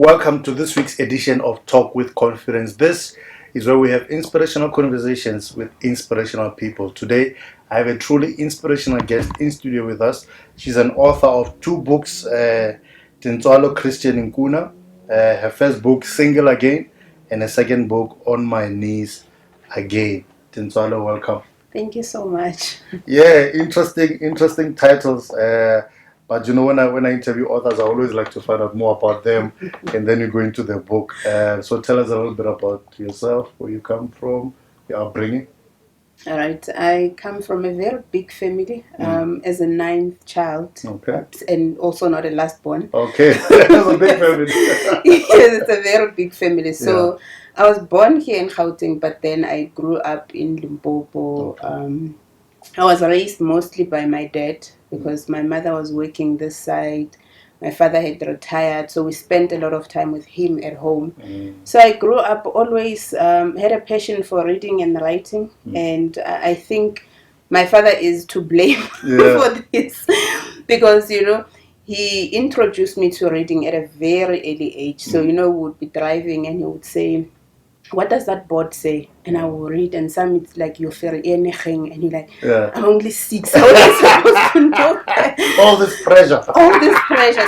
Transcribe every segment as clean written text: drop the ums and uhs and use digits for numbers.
Welcome to this week's edition of Talk with Confidence. This is where we have inspirational conversations with inspirational people. Today, I have a truly inspirational guest in studio with us. She's an author of two books, Tintswalo, Christian Nkuna, her first book, Single Again, and a second book, On My Knees Again. Tintswalo, welcome. Thank you so much. Yeah, interesting titles. But you know, when I interview authors, I always like to find out more about them, and then you go into the book. So tell us a little bit about yourself, where you come from, your upbringing. All right. I come from a very big family as a ninth child. Okay. And also not a last born. Okay, that's a big family. Yes, it's a very big family. So I was born here in Gauteng, but then I grew up in Limpopo. Okay. I was raised mostly by my dad because my mother was working this side. My father had retired, so we spent a lot of time with him at home. So I grew up always had a passion for reading and writing, and I think my father is to blame for this because, you know, he introduced me to reading at a very early age. So, you know, we would be driving and he would say, "What does that board say?" And I will read, and some it's like, "You're very anything," and you're like, "I'm only 6. How am I supposed to know that?" All this pressure.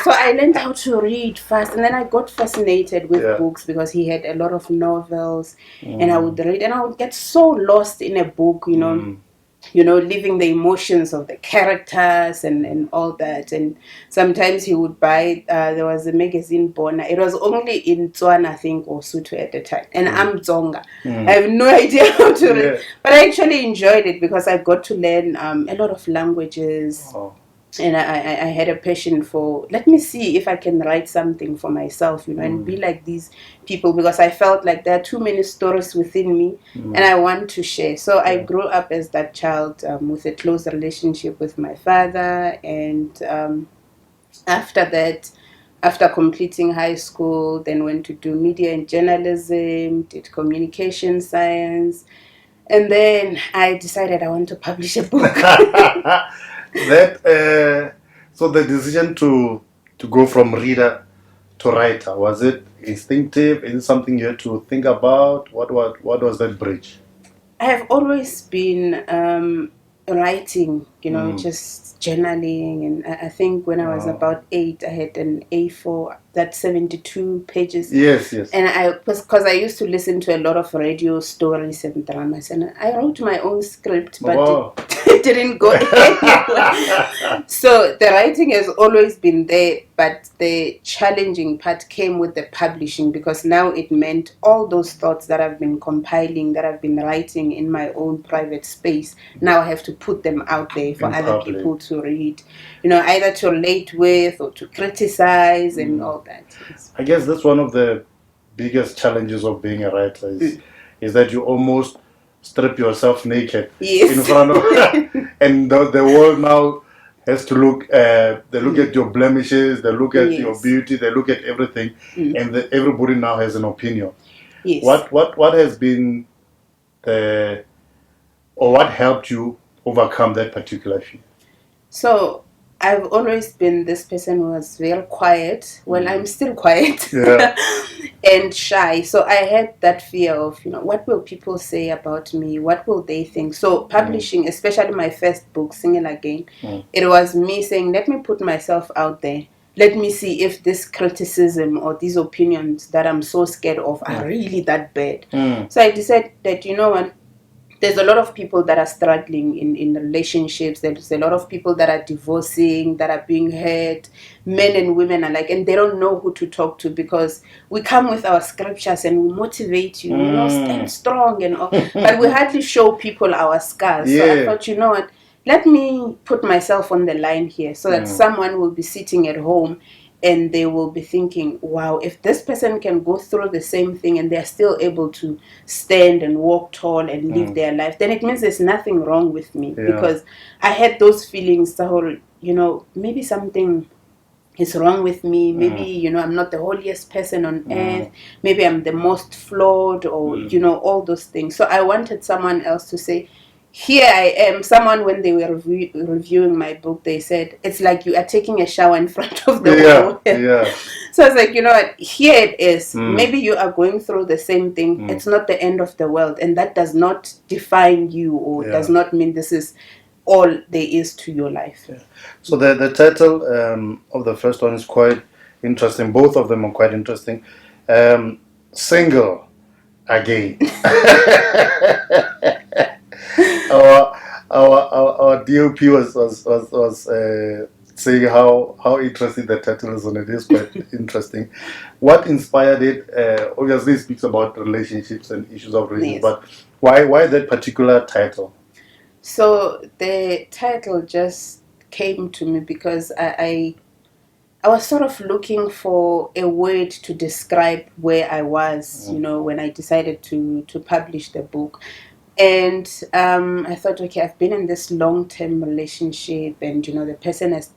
So I learned how to read fast, and then I got fascinated with books because he had a lot of novels, and I would read, and I would get so lost in a book, you know, living the emotions of the characters and all that. And sometimes he would buy, there was a magazine, Bona. It was only in Tswana, I think, or Sotho at the time. And I'm Tsonga. I have no idea how to read. But I actually enjoyed it because I got to learn a lot of languages. And I had a passion for, let me see if I can write something for myself, you know, and be like these people, because I felt like there are too many stories within me and I want to share. So I grew up as that child with a close relationship with my father. And after that, after completing high school, then went to do media and journalism, did communication science. And then I decided I want to publish a book. So the decision to go from reader to writer, was it instinctive? Is it something you had to think about? What was that bridge? I have always been writing, you know, just journaling, and I think when I was about 8, I had an A4 that's 72 pages. Yes. And because I used to listen to a lot of radio stories and dramas, and I wrote my own script, but it didn't go anywhere. So the writing has always been there, but the challenging part came with the publishing, because now it meant all those thoughts that I've been compiling, that I've been writing in my own private space, now I have to put them out there for other people to read, you know, either to relate with or to criticize and all that. I guess that's one of the biggest challenges of being a writer is that you almost strip yourself naked in front of and the world now has to look they look at your blemishes, they look at your beauty, they look at everything, and everybody now has an opinion. What has been what helped you overcome that particular fear? So I've always been this person who was very quiet. Well, I'm still quiet and shy. So I had that fear of, you know, what will people say about me? What will they think? So publishing, especially my first book, Single Again, it was me saying, let me put myself out there. Let me see if this criticism or these opinions that I'm so scared of are really that bad. So I decided that, you know what, there's a lot of people that are struggling in relationships. There's a lot of people that are divorcing, that are being hurt. Men and women alike, and they don't know who to talk to, because we come with our scriptures and we motivate you, you know, stand strong and all, but we hardly show people our scars. So I thought, you know what, let me put myself on the line here so that someone will be sitting at home and they will be thinking, wow, if this person can go through the same thing and they're still able to stand and walk tall and live their life, then it means there's nothing wrong with me. Because I had those feelings, the whole, you know, maybe something is wrong with me. Maybe, you know, I'm not the holiest person on earth. Maybe I'm the most flawed, or, you know, all those things. So I wanted someone else to say, here I am. Someone, when they were reviewing my book, they said, it's like you are taking a shower in front of the wall. So I was like, you know what, here it is. Maybe you are going through the same thing. It's not the end of the world, and that does not define you, or does not mean this is all there is to your life. So the title of the first one is quite interesting. Both of them are quite interesting. Single again. our DOP was saying how interesting the title is, and it is quite interesting. What inspired it? Obviously, it speaks about relationships and issues of relationships, but why that particular title? So the title just came to me because I was sort of looking for a word to describe where I was, you know, when I decided to publish the book. And I thought, okay, I've been in this long-term relationship, and, you know, the person has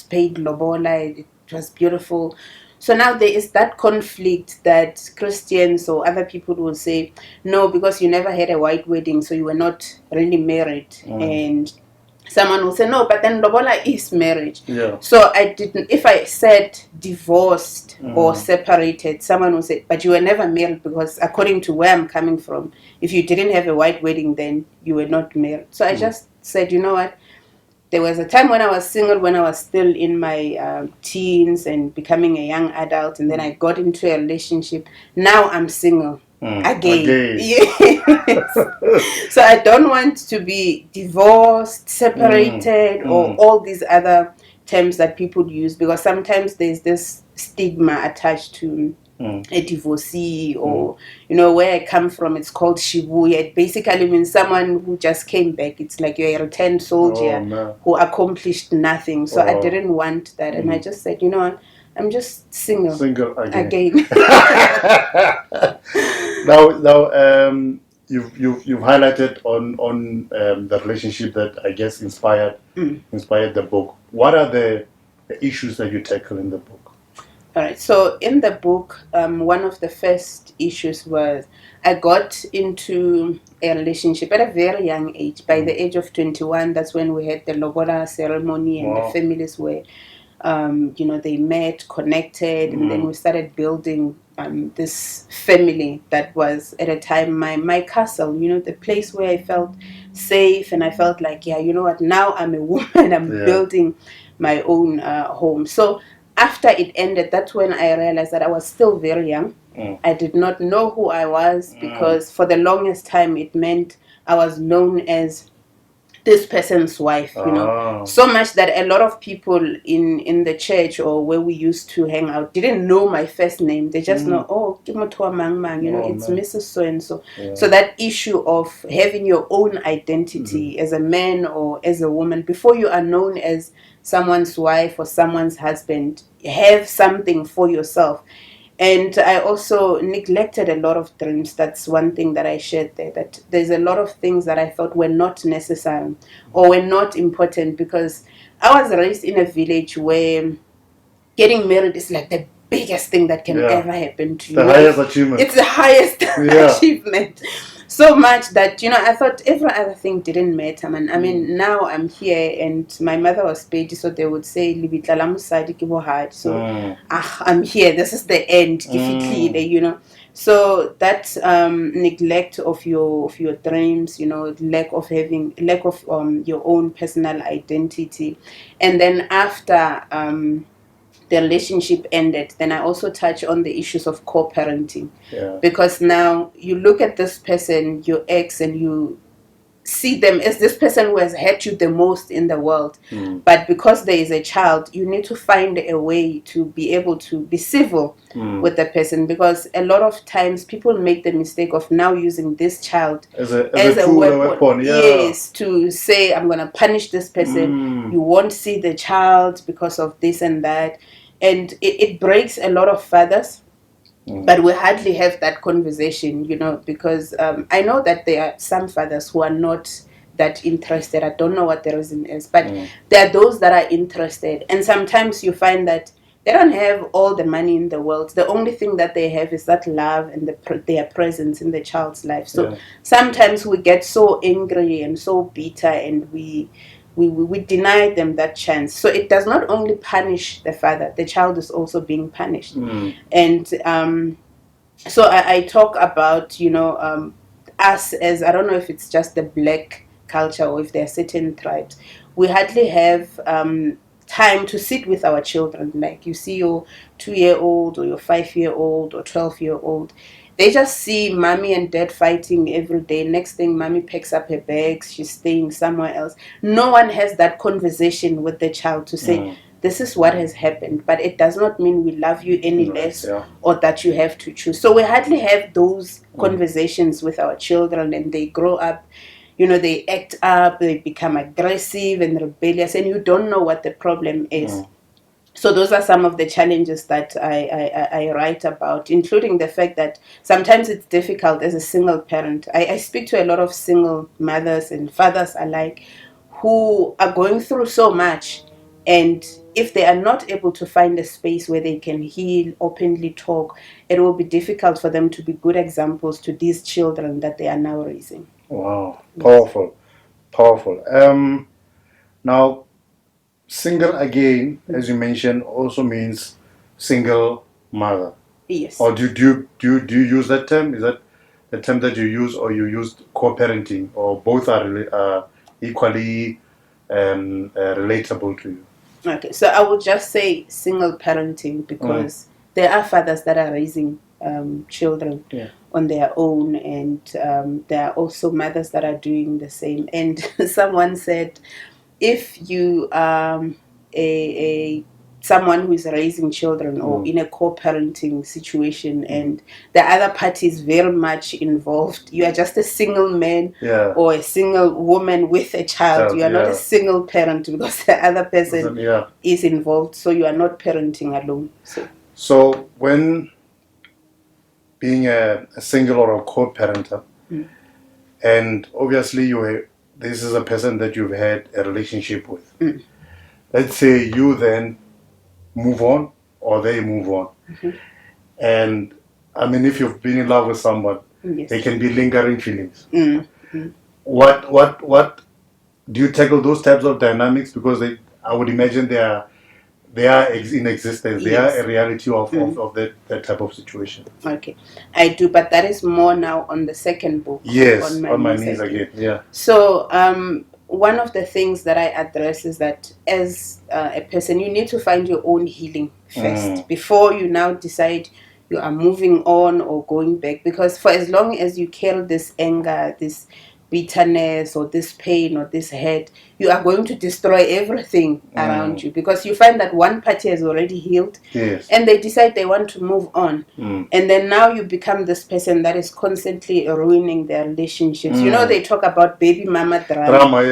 paid lobola. It was beautiful. So now there is that conflict that Christians or other people will say, no, because you never had a white wedding, so you were not really married. And someone will say, no, but then lobola is marriage. So I didn't, if I said divorced or separated, someone will say, but you were never married, because according to where I'm coming from, if you didn't have a white wedding, then you were not married. So I just said, you know what, there was a time when I was single, when I was still in my teens and becoming a young adult, and then I got into a relationship. Now I'm single. Again. Yes. So I don't want to be divorced, separated, or all these other terms that people use, because sometimes there's this stigma attached to a divorcee, or you know, where I come from, it's called shibuya. It basically means someone who just came back. It's like you're a returned soldier who accomplished nothing. So I didn't want that, and I just said, you know what, I'm just single again. Now, you've highlighted on the relationship that I guess inspired the book. What are the issues that you tackle in the book? All right. So in the book, one of the first issues was I got into a relationship at a very young age. By the age of 21, that's when we had the lobola ceremony, and the families were, you know, they met, connected, and then we started building this family that was at a time my castle, you know, the place where I felt safe, and I felt like, yeah, you know what, now I'm a woman, I'm building my own home. So after it ended, that's when I realized that I was still very young. I did not know who I was, because for the longest time it meant I was known as this person's wife, you know, so much that a lot of people in the church or where we used to hang out didn't know my first name. They just know, oh, Kimotoa Mang Mang, you know, it's Mrs. So and so. So that issue of having your own identity as a man or as a woman before you are known as someone's wife or someone's husband, have something for yourself. And I also neglected a lot of dreams. That's one thing that I shared there, that there's a lot of things that I thought were not necessary or were not important, because I was raised in a village where getting married is like the biggest thing that can ever happen to you. The highest achievement. It's the highest achievement. So much that, you know, I thought every other thing didn't matter, man. I mean, now I'm here, and my mother was paid, so they would say, so I'm here, this is the end, you know. So that neglect of your dreams, you know, lack of your own personal identity. And then after the relationship ended, then I also touch on the issues of co-parenting. Because now you look at this person, your ex, and you see them as this person who has hurt you the most in the world. But because there is a child, you need to find a way to be able to be civil with the person, because a lot of times people make the mistake of now using this child as a weapon. Yes, to say, I'm going to punish this person. You won't see the child because of this and that. And it breaks a lot of fathers. But we hardly have that conversation, you know, because I know that there are some fathers who are not that interested. I don't know what the reason is, but there are those that are interested. And sometimes you find that they don't have all the money in the world. The only thing that they have is that love and their presence in the child's life. So sometimes we get so angry and so bitter, and we we deny them that chance. So it does not only punish the father, the child is also being punished. And so I talk about, us as, I don't know if it's just the black culture or if there are certain tribes, we hardly have time to sit with our children. Like you see your 2-year-old or your 5-year-old or 12-year-old, they just see mommy and dad fighting every day. Next thing, mommy picks up her bags, she's staying somewhere else. No one has that conversation with the child to say, this is what has happened, but it does not mean we love you any less, or that you have to choose. So we hardly have those conversations with our children, and they grow up, they act up, they become aggressive and rebellious, and you don't know what the problem is. So those are some of the challenges that I write about, including the fact that sometimes it's difficult as a single parent. I speak to a lot of single mothers and fathers alike who are going through so much, and if they are not able to find a space where they can heal, openly talk, it will be difficult for them to be good examples to these children that they are now raising. Wow, powerful, powerful. Now, single again, as you mentioned, also means single mother. Yes. Or do you use that term? Is that the term that you use, or you used co-parenting, or both are equally relatable to you? Okay, so I would just say single parenting, because there are fathers that are raising children on their own, and there are also mothers that are doing the same. And someone said, if you are someone who is raising children or in a co-parenting situation, and the other party is very much involved, you are just a single man or a single woman with a child. You are not a single parent, because the other person is involved, so you are not parenting alone. So when being a single or a co-parenter, and obviously this is a person that you've had a relationship with. Let's say you then move on, or they move on. And I mean, if you've been in love with someone, there can be lingering feelings. What do you tackle those types of dynamics? Because I would imagine they are in existence. They are a reality of that type of situation. Okay, I do, but that is more now on the second book. Yes, on my knees again. Yeah. So one of the things that I address is that as a person, you need to find your own healing first before you now decide you are moving on or going back. Because for as long as you carry this anger, this bitterness, or this pain, or this hurt, you are going to destroy everything around you, because you find that one party has already healed, and they decide they want to move on, and then now you become this person that is constantly ruining their relationships. They talk about baby mama drama.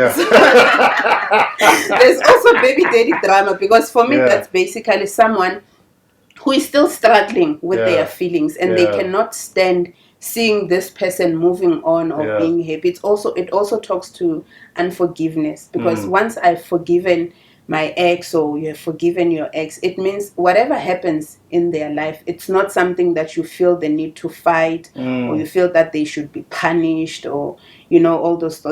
There's also baby daddy drama, because for me that's basically someone who is still struggling with their feelings, and they cannot stand seeing this person moving on or being happy. It also talks to unforgiveness, because once I've forgiven my ex, or you have forgiven your ex, it means whatever happens in their life, it's not something that you feel the need to fight, or you feel that they should be punished, or all those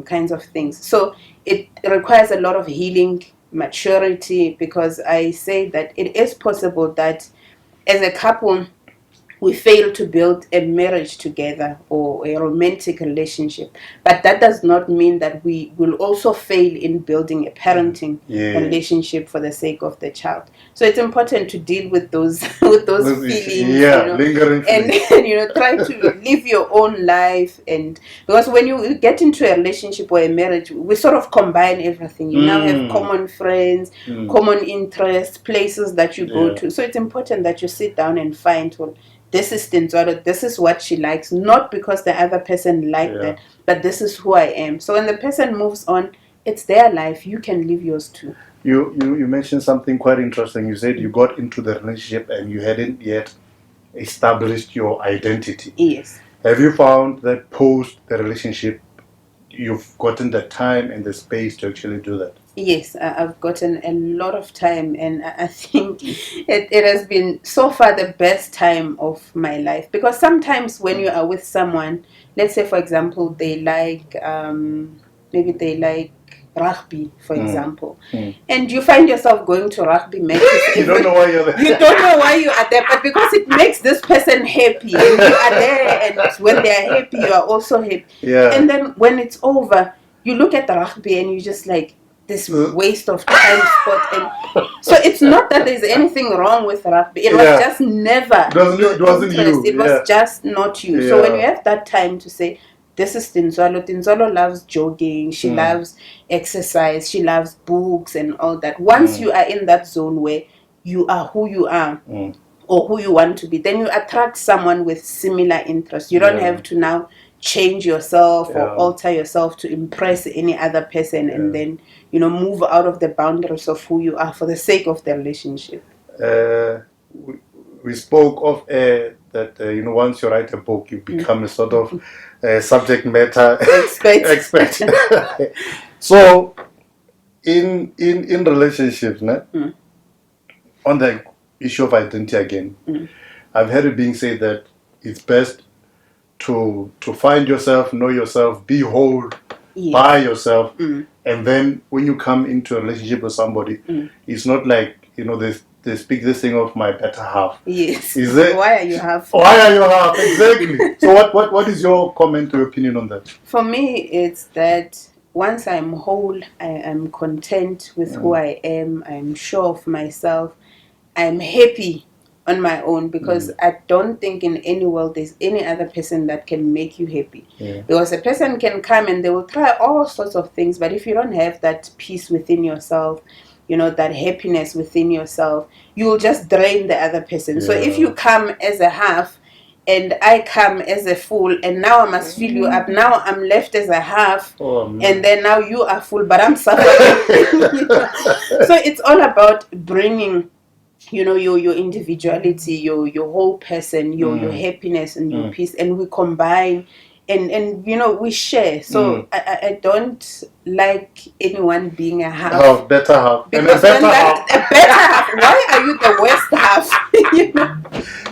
kinds of things. So it requires a lot of healing, maturity, because I say that it is possible that as a couple we fail to build a marriage together or a romantic relationship, but that does not mean that we will also fail in building a parenting relationship for the sake of the child. So it's important to deal with those feelings, lingering feelings. And try to live your own life. And because when you get into a relationship or a marriage, we sort of combine everything. You now have common friends, common interests, places that you go to. So it's important that you sit down and find, well, this is Tintswalo, this is what she likes, not because the other person liked that, but this is who I am. So when the person moves on, it's their life. You can live yours too. You mentioned something quite interesting. You said you got into the relationship and you hadn't yet established your identity. Yes. Have you found that post the relationship, you've gotten the time and the space to actually do that? Yes, I've gotten a lot of time, and I think it has been so far the best time of my life. Because sometimes when you are with someone, let's say for example they like maybe they like rugby, for example, and you find yourself going to rugby matches. You don't know why you're there. You don't know why you are there, but because it makes this person happy, and you are there, and when they are happy, you are also happy. Yeah. And then when it's over, you look at the rugby and you just like, this waste of time sport. And so it's not that there's anything wrong with rugby. It was just never it wasn't interest. you. It was just not you. So when you have that time to say, this is Tintswalo. Tintswalo loves jogging. She loves exercise. She loves books and all that. Once you are in that zone where you are who you are or who you want to be, then you attract someone with similar interests. You don't have to now change yourself or alter yourself to impress any other person and then, move out of the boundaries of who you are for the sake of the relationship. We spoke of that, once you write a book, you become a sort of subject matter expert. So, in relationships, on the issue of identity again, I've heard it being said that it's best to find yourself, know yourself, be whole by yourself, and then when you come into a relationship with somebody, it's not like they speak this thing of my better half. Yes. Is it? Why are you half? Why are you half? Exactly. So what is your comment or opinion on that? For me, it's that once I'm whole, I am content with who I am. I'm sure of myself. I'm happy on my own, because I don't think in any world there's any other person that can make you happy. Because a person can come and they will try all sorts of things, but if you don't have that peace within yourself, that happiness within yourself, you will just drain the other person. So if you come as a half and I come as a full, and now I must fill you up, now I'm left as a half, and then now you are full, but I'm suffering. So it's all about bringing your individuality, your whole person, your happiness and your peace, and we combine and we share. So I don't like anyone being a half. Better half. Because and a better half. Why are you the worst half?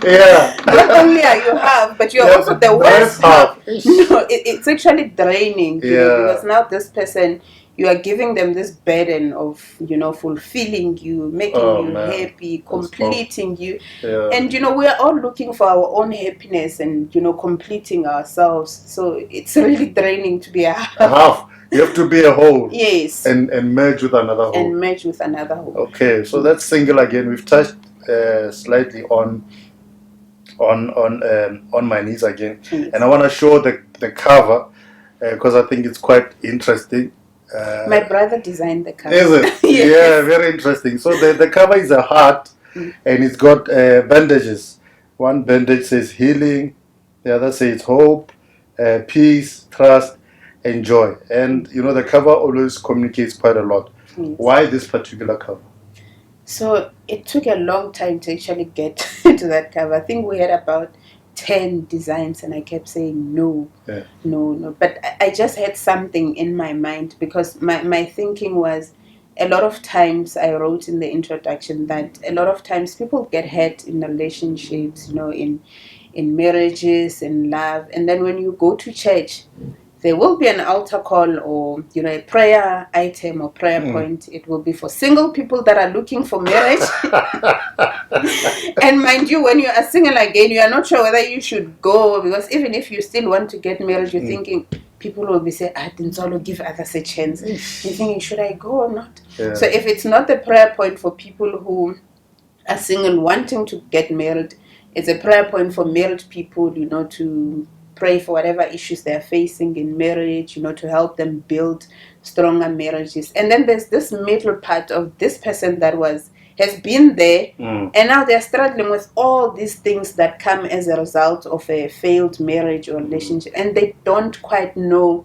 Yeah. Not only are you half, but you're also the worst half. No, it's actually draining, because now this person, you are giving them this burden of, fulfilling you, making you happy, completing you. And, we are all looking for our own happiness and, completing ourselves. So it's really draining to be a half. You have to be a whole. Yes. And merge with another whole. Okay, so that's single again. We've touched slightly on my needs again. And I want to show the cover because I think it's quite interesting. My brother designed the cover. Is it? Yes. Yeah, very interesting. So the cover is a heart, and it's got bandages. One bandage says healing, the other says hope, peace, trust, and joy. And the cover always communicates quite a lot. Yes. Why this particular cover? So it took a long time to actually get to that cover. I think we had about 10 designs and I kept saying no. But I just had something in my mind, because my thinking was, a lot of times, I wrote in the introduction that a lot of times people get hurt in relationships, in marriages, in love, and then when you go to church, there will be an altar call or a prayer item or prayer point. It will be for single people that are looking for marriage. And mind you, when you are single again, you are not sure whether you should go, because even if you still want to get married, you're thinking people will be saying, Tintswalo, give others a chance. You're thinking, should I go or not? So if it's not the prayer point for people who are single wanting to get married, it's a prayer point for married people, to pray for whatever issues they're facing in marriage, to help them build stronger marriages. And then there's this middle part of this person that has been there, and now they're struggling with all these things that come as a result of a failed marriage or relationship, and they don't quite know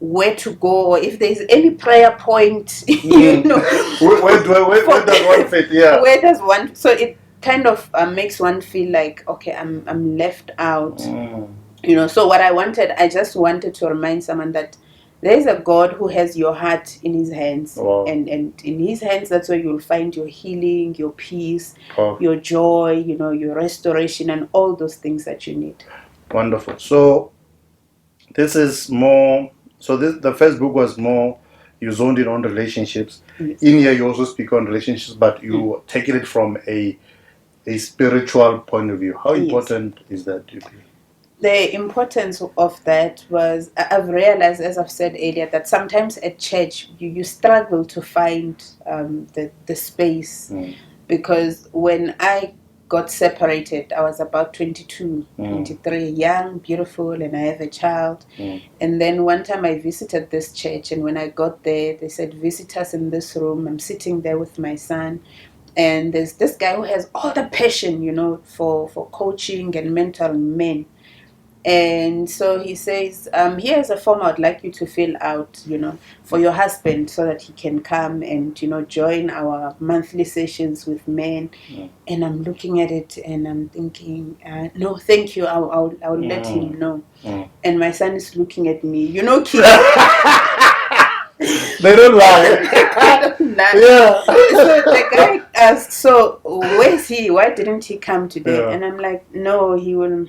where to go, or if there's any prayer point, where does one fit? Yeah. Where does one? So it kind of makes one feel like, okay, I'm left out. So what I just wanted to remind someone that there is a God who has your heart in his hands. Wow. And in his hands, that's where you'll find your healing, your peace, your joy, your restoration, and all those things that you need. Wonderful. So this is more, the first book was more you zoned in on relationships. Yes. In here, you also speak on relationships, but you taking it from a spiritual point of view. How important is that, do you believe? The importance of that was, I've realized, as I've said earlier, that sometimes at church you struggle to find the space, because when I got separated, I was about 22, 23, young, beautiful, and I have a child. And then one time I visited this church, and when I got there, they said, visit us in this room. I'm sitting there with my son, and there's this guy who has all the passion, for coaching and mentoring men. And so he says, here's a form I'd like you to fill out, for your husband, so that he can come and, join our monthly sessions with men. And I'm looking at it and I'm thinking, no, thank you. I'll let him know. And my son is looking at me, kids. They don't lie. They don't lie. Yeah. So the guy asked, so where's he? Why didn't he come today? Yeah. And I'm like, no, he will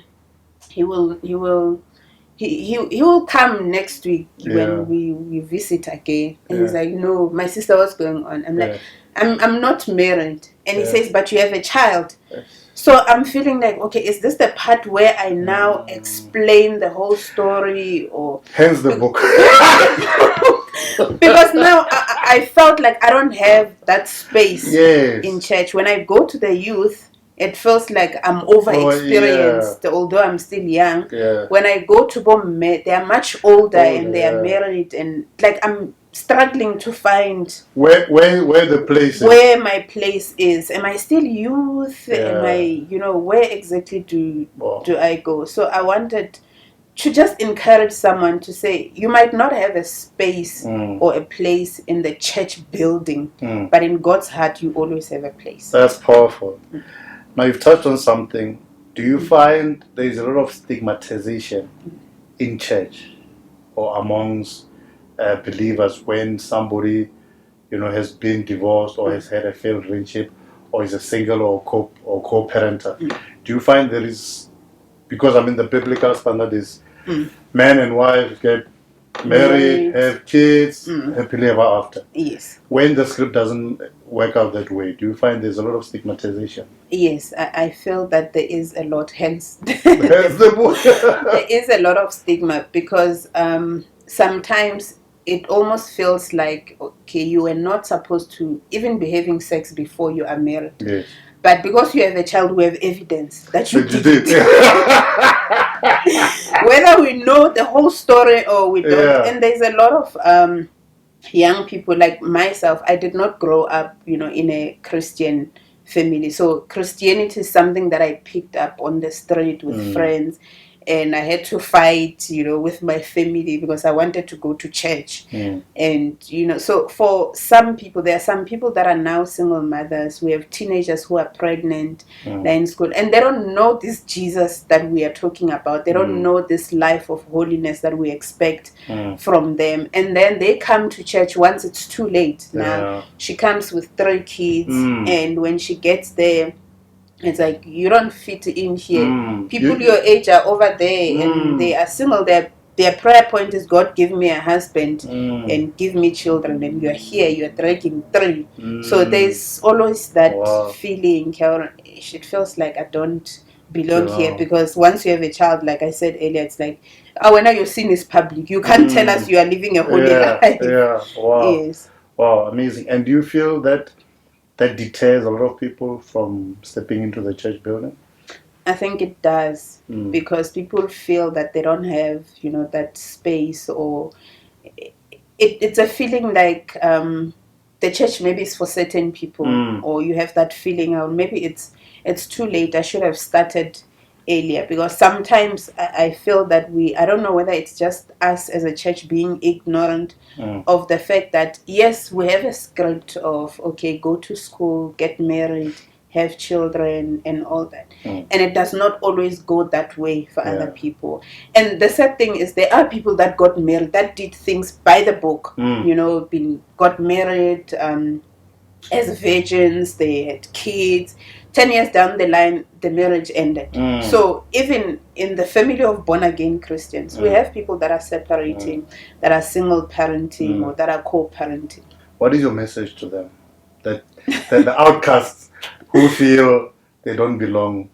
come next week when we visit again. And he's like, no, my sister, what's going on? I'm like, I'm not married. And he says, but you have a child. So I'm feeling like, okay, is this the part where I now explain the whole story, or hence the book? Because now I felt like I don't have that space in church. When I go to the youth, it feels like I'm over-experienced, although I'm still young. When I go to Bomme, they are much older and they are married, and like I'm struggling to find where the place is. Where my place is. Am I still youth? Am I, where exactly do I go? So I wanted to just encourage someone to say, you might not have a space or a place in the church building, but in God's heart, you always have a place. That's powerful. Now, you've touched on something. Do you find there's a lot of stigmatization in church or amongst believers when somebody, has been divorced or has had a failed relationship or is a single or co-parenter? Do you find there is, because the biblical standard is man and wife get married, have kids, happily ever after. Yes. When the script doesn't work out that way, do you find there's a lot of stigmatization? Yes, I feel that there is a lot, hence the book. There is a lot of stigma, because sometimes it almost feels like, okay, you were not supposed to even be having sex before you are married. Yes. But because you have a child, we have evidence that you did. Whether we know the whole story or we don't. And there's a lot of young people like myself. I did not grow up, in a Christian family. So Christianity is something that I picked up on the street with friends. And I had to fight, with my family because I wanted to go to church. And, so for some people, there are some people that are now single mothers. We have teenagers who are pregnant, they're in school, and they don't know this Jesus that we are talking about. They don't know this life of holiness that we expect from them. And then they come to church once it's too late. Now, she comes with 3 kids, and when she gets there, it's like, you don't fit in here. People your age are over there and they are single. Their prayer point is, God, give me a husband and give me children. And you're here, you're dragging 3. So there's always that feeling, it feels like I don't belong here, because once you have a child, like I said earlier, it's like, when your sin is public, you can't tell us you are living a holy life. Wow. Yes. Wow, amazing. And do you feel that deters a lot of people from stepping into the church building? I think it does, because people feel that they don't have, that space, or it's a feeling like the church maybe is for certain people, or you have that feeling, or maybe it's too late. I should have started earlier, because sometimes I feel that I don't know whether it's just us as a church being ignorant of the fact that, yes, we have a script of, okay, go to school, get married, have children and all that. And it does not always go that way for other people. And the sad thing is, there are people that got married, that did things by the book, got married as virgins, they had kids. 10 years down the line, the marriage ended. So even in the family of born-again Christians, we have people that are separating, that are single parenting, or that are co-parenting. What is your message to them? That the outcasts who feel they don't belong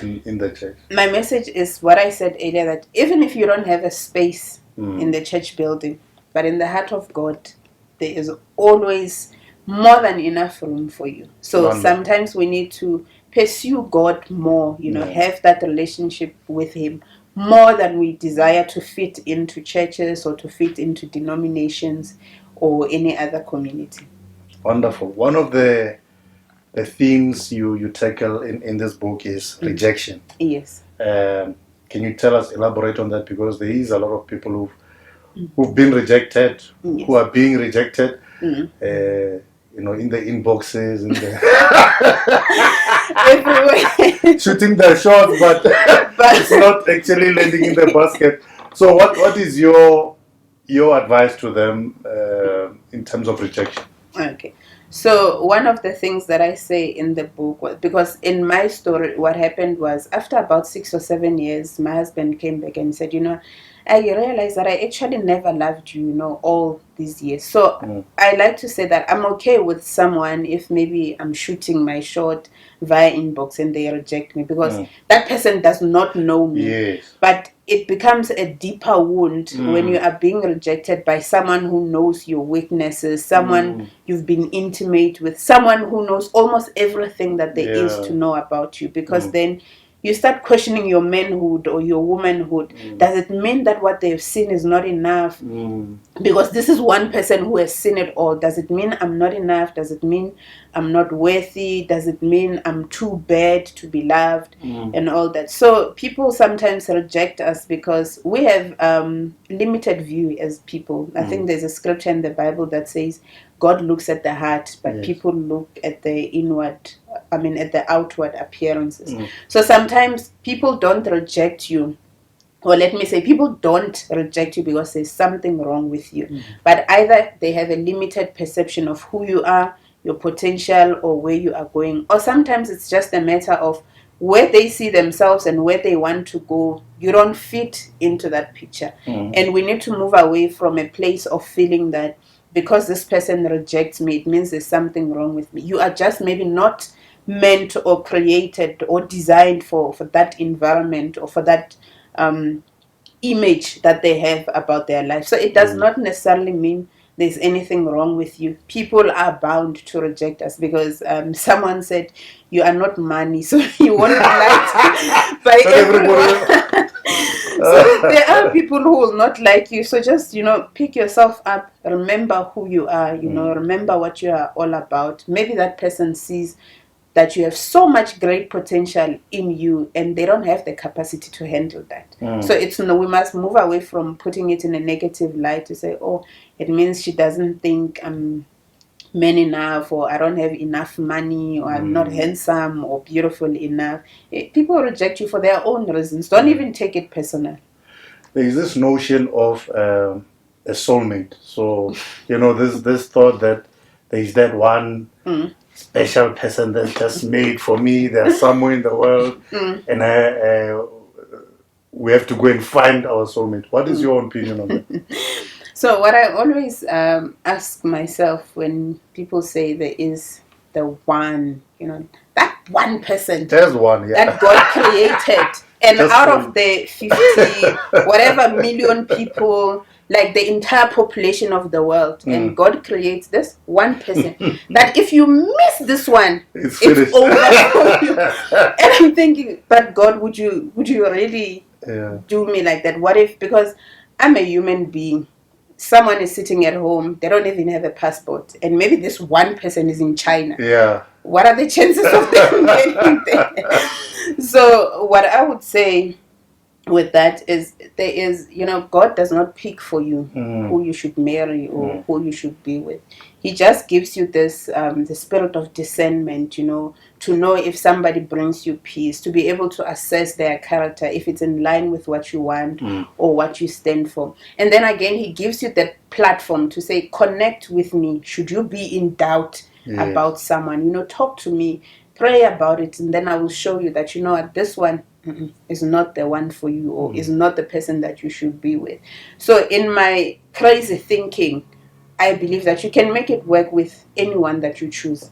in the church? My message is what I said earlier, that even if you don't have a space in the church building, but in the heart of God, there is always more than enough room for you. So sometimes we need to pursue God more, have that relationship with Him more than we desire to fit into churches or to fit into denominations or any other community. Wonderful. One of the themes you tackle in this book is rejection. Yes. Can you elaborate on that? Because there is a lot of people who've been rejected, who are being rejected, in the inboxes, in the everywhere, shooting their shots, but it's not actually landing in the basket. So, what is your advice to them in terms of rejection? Okay. So one of the things that I say in the book was, because in my story, what happened was after about 6 or 7 years, my husband came back and said, I realized that I actually never loved you, all these years. So I like to say that I'm okay with someone if maybe I'm shooting my shot via inbox and they reject me, because that person does not know me. Yes. But it becomes a deeper wound when you are being rejected by someone who knows your weaknesses, someone you've been intimate with, someone who knows almost everything that there is to know about you, because then you start questioning your manhood or your womanhood. Does it mean that what they've seen is not enough? Because this is one person who has seen it all. Does it mean I'm not enough? Does it mean I'm not worthy? Does it mean I'm too bad to be loved? And all that. So people sometimes reject us because we have limited view as people. I think there's a scripture in the Bible that says God looks at the heart, but people look at the at the outward appearances. So sometimes people don't reject you, or let me say, people don't reject you because there's something wrong with you, but either they have a limited perception of who you are, your potential, or where you are going, or sometimes it's just a matter of where they see themselves and where they want to go. You don't fit into that picture, and we need to move away from a place of feeling that because this person rejects me, it means there's something wrong with me. You are just maybe not meant or created or designed for that environment or for that image that they have about their life. So it does not necessarily mean there's anything wrong with you. People are bound to reject us because someone said you are not money, so you won't be liked by everyone. So there are people who will not like you. So just pick yourself up, remember who you are, remember what you are all about. Maybe that person sees that you have so much great potential in you and they don't have the capacity to handle that. So we must move away from putting it in a negative light to say, oh, it means she doesn't think I'm man enough, or I don't have enough money, or I'm not handsome or beautiful enough. People reject you for their own reasons. Don't even take it personal. There is this notion of a soulmate. So, this thought that there is that one special person that's just made for me. They're somewhere in the world, and we have to go and find our soulmate. What is your opinion on that? So what I always ask myself when people say there is the one, that one person, there's one, that God created, and out of the 50 whatever million people, like the entire population of the world, and God creates this one person, that if you miss this one, it's over for you. And I'm thinking, but God, would you really do me like that? What if, because I'm a human being, someone is sitting at home, they don't even have a passport, and maybe this one person is in China. What are the chances of them getting there? So what I would say with that is, there is, God does not pick for you who you should marry or who you should be with. He just gives you this the spirit of discernment, to know if somebody brings you peace, to be able to assess their character, if it's in line with what you want or what you stand for. And then again, he gives you the platform to say, connect with me should you be in doubt about someone. Talk to me. pray about it, and then I will show you that, you know what, this one is not the one for you, or is not the person that you should be with. So in my crazy thinking, I believe that you can make it work with anyone that you choose.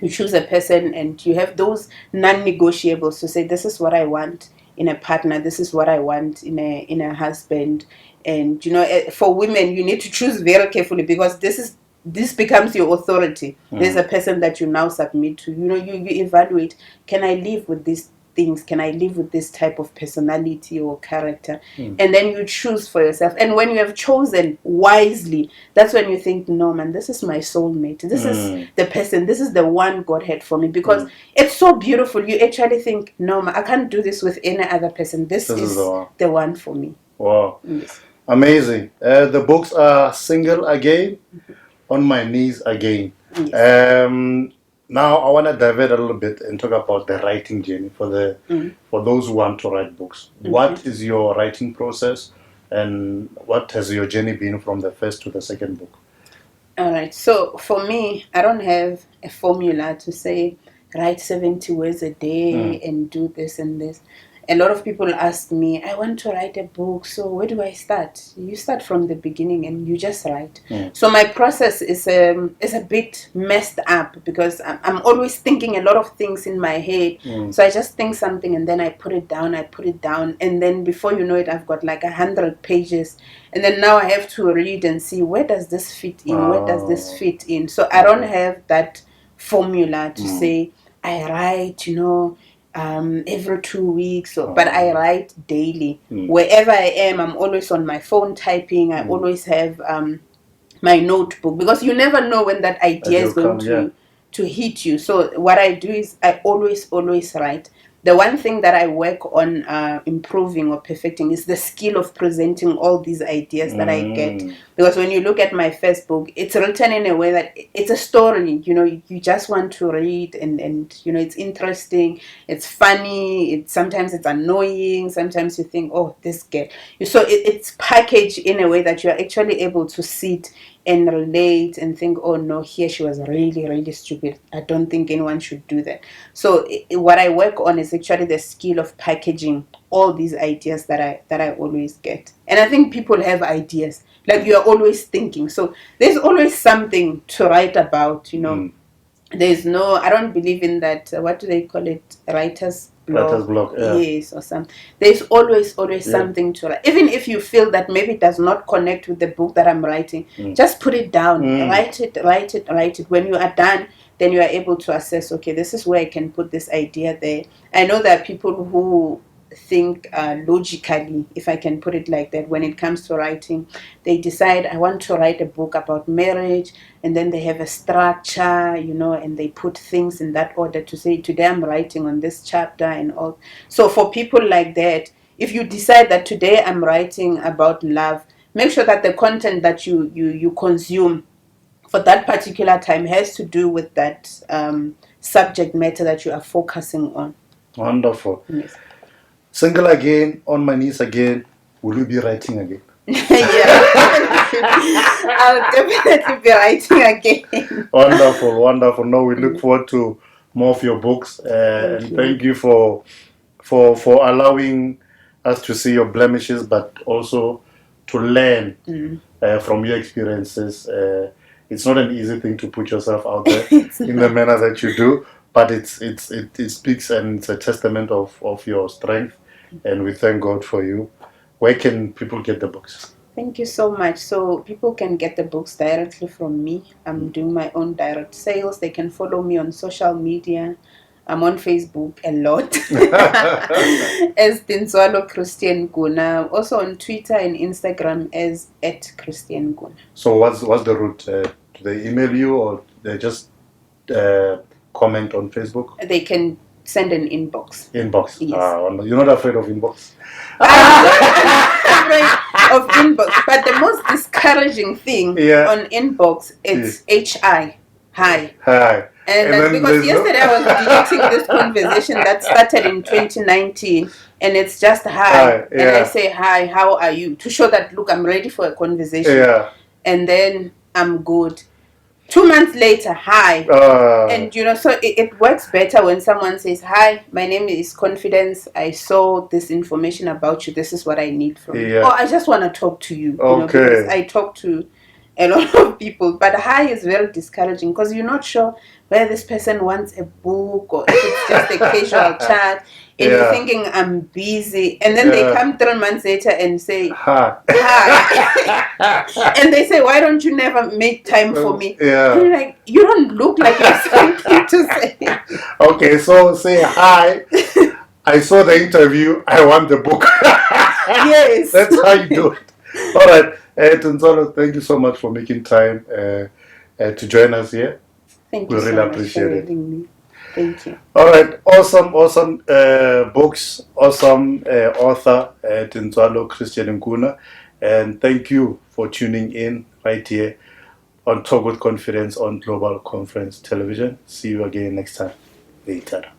You choose a person and you have those non-negotiables to say, this is what I want in a partner, this is what I want in a husband. And you know, for women, you need to choose very carefully, because this becomes your authority. There's a person that you now submit to. You know, you evaluate, can I live with these things? Can I live with this type of personality or character? And then you choose for yourself. And when you have chosen wisely, that's when you think, no man, this is my soulmate. This is the person. This is the one God had for me, because it's so beautiful. You actually think, no man, I can't do this with any other person. This is the one for me. Wow. Yes. Amazing. The books are Single Again, On My Knees Again. Yes. Now I want to divert a little bit and talk about the writing journey for those who want to write books. What is your writing process, and what has your journey been from the first to the second book? All right. So for me, I don't have a formula to say write 70 words a day and do this and this. A lot of people ask me, I want to write a book, so where do I start? You start from the beginning and you just write. So my process is a bit messed up, because I'm always thinking a lot of things in my head. So I just think something and then I put it down, and then before you know it, I've got like 100 pages. And then now I have to read and see, where does this fit in? Where does this fit in? So I don't have that formula to say, I write, you know, every 2 weeks, but I write daily. Wherever I am, I'm always on my phone typing. I always have my notebook, because you never know when that idea is going to hit you. So what I do is I always write. The one thing that I work on improving or perfecting is the skill of presenting all these ideas that I get. Because when you look at my first book, it's written in a way that it's a story. You know, you just want to read, and you know, it's interesting, it's funny, sometimes it's annoying, sometimes you think, oh, this girl. So it's packaged in a way that you're actually able to sit and relate and think, oh no, here she was really, really stupid. I don't think anyone should do that. So what I work on is actually the skill of packaging all these ideas that I always get. And I think people have ideas, like you are always thinking. So there's always something to write about, you know. There's no, I don't believe in that, what do they call it, writer's block, yes, or something. There's always something to write. Even if you feel that maybe it does not connect with the book that I'm writing, just put it down, write it. When you are done, then you are able to assess, okay, this is where I can put this idea there. I know that people who think logically, if I can put it like that, when it comes to writing, they decide, I want to write a book about marriage, and then they have a structure, you know, and they put things in that order to say, today I'm writing on this chapter and all. So for people like that, if you decide that today I'm writing about love, make sure that the content that you consume for that particular time has to do with that subject matter that you are focusing on. Wonderful. Yes. Single Again, On My Knees Again. Will you be writing again? Yeah, I'll definitely be writing again. Wonderful. No, we look forward to more of your books, and thank you for allowing us to see your blemishes, but also to learn from your experiences. It's not an easy thing to put yourself out there in the manner that you do, but it speaks, and it's a testament of your strength, and we thank God for you. Where can people get the books? Thank you so much. So people can get the books directly from me. I'm doing my own direct sales. They can follow me on social media. I'm on Facebook a lot as Tintswalo Christian Nkuna. Also on Twitter and Instagram as @Christian Nkuna. So what's the route? Do they email you, or they just comment on Facebook? They can send an inbox. Inbox. Yes. You're not afraid of inbox? I'm afraid of inbox. But the most discouraging thing on inbox, it's HI. Hi. And because yesterday I was deleting this conversation that started in 2019, and it's just hi. And I say, hi, how are you? To show that, look, I'm ready for a conversation. And then I'm good. 2 months later, hi. And you know, so it works better when someone says, hi, my name is Confidence, I saw this information about you, this is what I need from you, or I just want to talk to you, you know, because I talk to a lot of people. But hi is very discouraging because you're not sure whether this person wants a book or if it's just a casual chat, and you're thinking, I'm busy, and then they come 3 months later and say, hi. And they say, why don't you never make time for me? And you're like, you don't look like you have something to say. Okay, so say hi. I saw the interview, I want the book. Yes. That's how you do it. All right. Tintswalo, thank you so much for making time to join us here. Thank you. We really appreciate it. Me. Thank you. All right. Awesome books. Awesome author, Tintswalo Christian Nkuna. And thank you for tuning in right here on Talk with Confidence on Global Conference Television. See you again next time. Later.